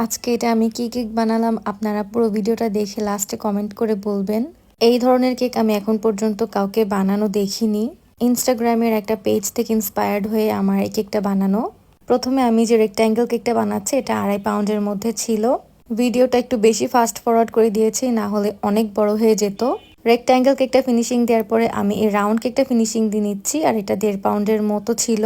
আজকে এটা আমি কি কেক বানালাম আপনারা পুরো ভিডিওটা দেখে লাস্টে কমেন্ট করে বলবেন। এই ধরনের কেক আমি এখন পর্যন্ত কাউকে বানানো দেখিনি। ইনস্টাগ্রামের একটা পেজ থেকে ইন্সপায়ার্ড হয়ে আমার এই কেকটা বানানো। প্রথমে আমি যে রেক্ট্যাঙ্গেল কেকটা বানাচ্ছি এটা 2.5 পাউন্ডের মধ্যে ছিল। ভিডিওটা একটু বেশি ফাস্ট ফরওয়ার্ড করে দিয়েছি, না হলে অনেক বড় হয়ে যেত। রেক্ট্যাঙ্গেল কেকটা ফিনিশিং দেওয়ার পরে আমি এই রাউন্ড কেকটা ফিনিশিং দিয়ে নিচ্ছি, আর এটা 1.5 পাউন্ডের মতো ছিল।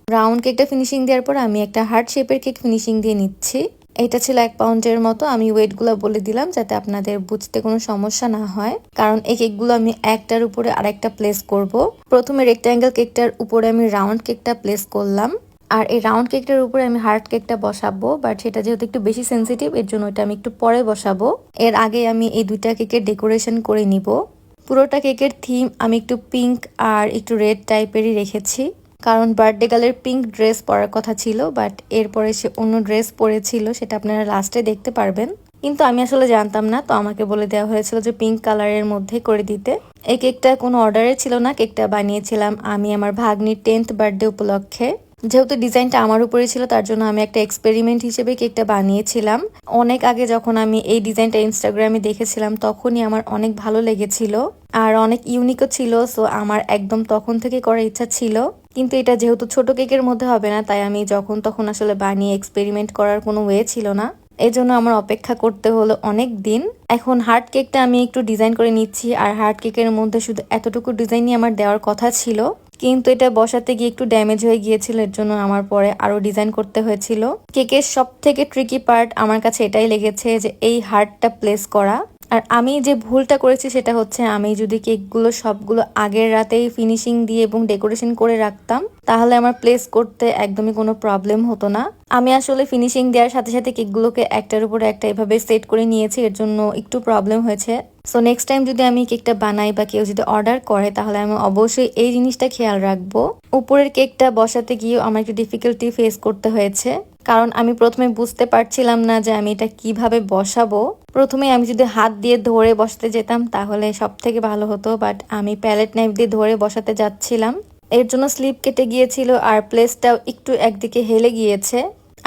রাউন্ড কেকটা ফিনিশিং দেওয়ার পর আমি একটা হার্ট শেপের কেক ফিনিশিং দিয়ে নিচ্ছি। এটা ছিল 1 পাউন্ডের মতো। আমি ওয়েটগুলো বলে দিলাম যাতে আপনাদের বুঝতে কোনো সমস্যা না হয়, কারণ এই কেকগুলো আমি একটার উপরে আরেকটা প্লেস করব। প্রথমে রেক্ট্যাঙ্গেল কেকটার উপরে আমি রাউন্ড কেকটা প্লেস করলাম, আর এই রাউন্ড কেকটার উপরে আমি হার্ট কেকটা বসাবো, বাট সেটা যেহেতু একটু বেশি সেন্সিটিভ এর জন্য এটা আমি একটু পরে বসাবো। এর আগে আমি এই দুইটা কেকের ডেকোরেশন করে নিব। পুরোটা কেকের থিম আমি একটু পিঙ্ক আর একটু রেড টাইপেরই রেখেছি, কারণ বার্থডে গার্লের পিঙ্ক ড্রেস পরার কথা ছিল, বাট এরপরে সে অন্য ড্রেস পরেছিল, সেটা আপনারা লাস্টে দেখতে পারবেন। কিন্তু আমি আসলে জানতাম না, তো আমাকে বলে দেওয়া হয়েছিল যে পিঙ্ক কালারের মধ্যে করে দিতে। এই কেকটা কোনো অর্ডারে ছিল না, কেকটা বানিয়েছিলাম আমি আমার ভাগ্নির 10th বার্থডে উপলক্ষে। যেহেতু ডিজাইনটা আমার উপরে ছিল তার জন্য আমি একটা এক্সপেরিমেন্ট হিসেবে কেকটা বানিয়েছিলাম। অনেক আগে যখন আমি এই ডিজাইনটা ইনস্টাগ্রামে দেখেছিলাম তখনই আমার অনেক ভালো লেগেছিল, আর অনেক ইউনিকও ছিল। সো আমার একদম তখন থেকে করার ইচ্ছা ছিল, কিন্তু এটা যেহেতু ছোট কেকের মধ্যে হবে না, তাই আমি যখন তখন আসলে বানিয়ে এক্সপেরিমেন্ট করার কোনো ওয়ে ছিল না। এই জন্য আমার অপেক্ষা করতে হলো অনেক দিন। এখন হার্ট কেকটা আমি একটু ডিজাইন করে নিচ্ছি, আর হার্ট কেকের মধ্যে শুধু এতটুকু ডিজাইনই আমার দেওয়ার কথা ছিল, কিন্তু এটা বসাতে গিয়ে একটু ড্যামেজ হয়ে গিয়েছিল, এর জন্য আমার পরে আরো ডিজাইন করতে হয়েছিল। কেকের সব থেকে ট্রিকি পার্ট আমার কাছে এটাই লেগেছে যে এই হার্টটা প্লেস করা। আর আমি যে ভুলটা করেছি সেটা হচ্ছে, আমি যদি কেকগুলো সবগুলো আগের রাতেই ফিনিশিং দিয়ে এবং ডেকোরেশন করে রাখতাম তাহলে আমার প্লেস করতে একদমই কোনো প্রবলেম হতো না। আমি আসলে ফিনিশিং দেওয়ার সাথে সাথে কেকগুলোকে একটার উপরে একটা এভাবে সেট করে নিয়েছি, এর জন্য একটু প্রবলেম হয়েছে। সো নেক্সট টাইম যদি আমি কেকটা বানাই বা কেউ যদি অর্ডার করে তাহলে আমি অবশ্যই এই জিনিসটা খেয়াল রাখবো। উপরের কেকটা বসাতে গিয়েও আমার একটু ডিফিকাল্টি ফেস করতে হয়েছে, কারণ আমি প্রথমে বুঝতে পারছিলাম না যে আমি এটা কিভাবে বসাবো। প্রথমে আমি যদি হাত দিয়ে ধরে বসাতে যেতাম তাহলে সব থেকে ভালো হতো, বাট আমি প্যালেট নাইফ দিয়ে ধরে বসাতে যাচ্ছিলাম, এর জন্য স্লিপ কেটে গিয়েছিল আর প্লেসটাও একটু একদিকে হেলে গিয়েছে।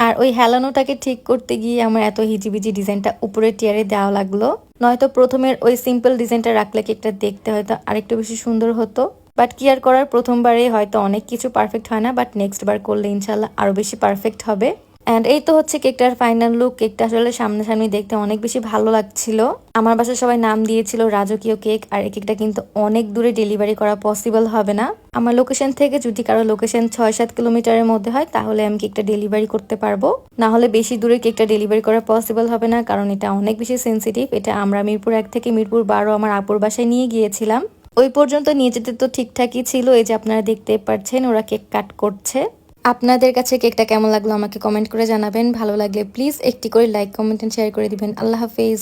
আর ওই হেলানোটাকে ঠিক করতে গিয়ে আমার এত হিজিবিজি ডিজাইনটা উপরের টিয়ারে দেওয়া লাগলো। নয়তো প্রথমের ওই সিম্পল ডিজাইনটা রাখলে কেকটা দেখতে হয়তো আরেকটু বেশি সুন্দর হতো, বাট কি আর করার, প্রথমবারে হয়তো অনেক কিছু পারফেক্ট হয় না, বাট নেক্সট বার করলে ইনশাল্লাহ আরো বেশি পারফেক্ট হবে। অ্যান্ড এই তো হচ্ছে কেকটার ফাইনাল লুক। কেকটা আসলে সামনাসামনি দেখতে অনেক বেশি ভালো লাগছিল। আমার বাসায় সবাই নাম দিয়েছিল রাজকীয় কেক, আর এই কেকটা কিন্তু অনেক দূরে ডেলিভারি করা পসিবল হবে না। আমার লোকেশন থেকে যদি কারো লোকেশন 6-7 কিলোমিটারের মধ্যে হয় তাহলে আমি কেকটা ডেলিভারি করতে পারবো, না হলে বেশি দূরে কেকটা ডেলিভারি করা পসিবল হবে না, কারণ এটা অনেক বেশি সেন্সিটিভ। এটা আমরা মিরপুর 1 থেকে মিরপুর 12 আমার আপুর বাসায় নিয়ে গিয়েছিলাম। ওই পর্যন্ত নিয়ে যেতে তো ঠিকঠাকই ছিল, এই যে আপনারা দেখতে পাচ্ছেন ওরা কেক কাট করছে। আপনাদের কাছে কেকটা কেমন লাগলো আমাকে কমেন্ট করে জানাবেন। ভালো লাগলে প্লিজ একটি করে লাইক, কমেন্ট এন্ড শেয়ার করে দিবেন। আল্লাহ হাফেজ।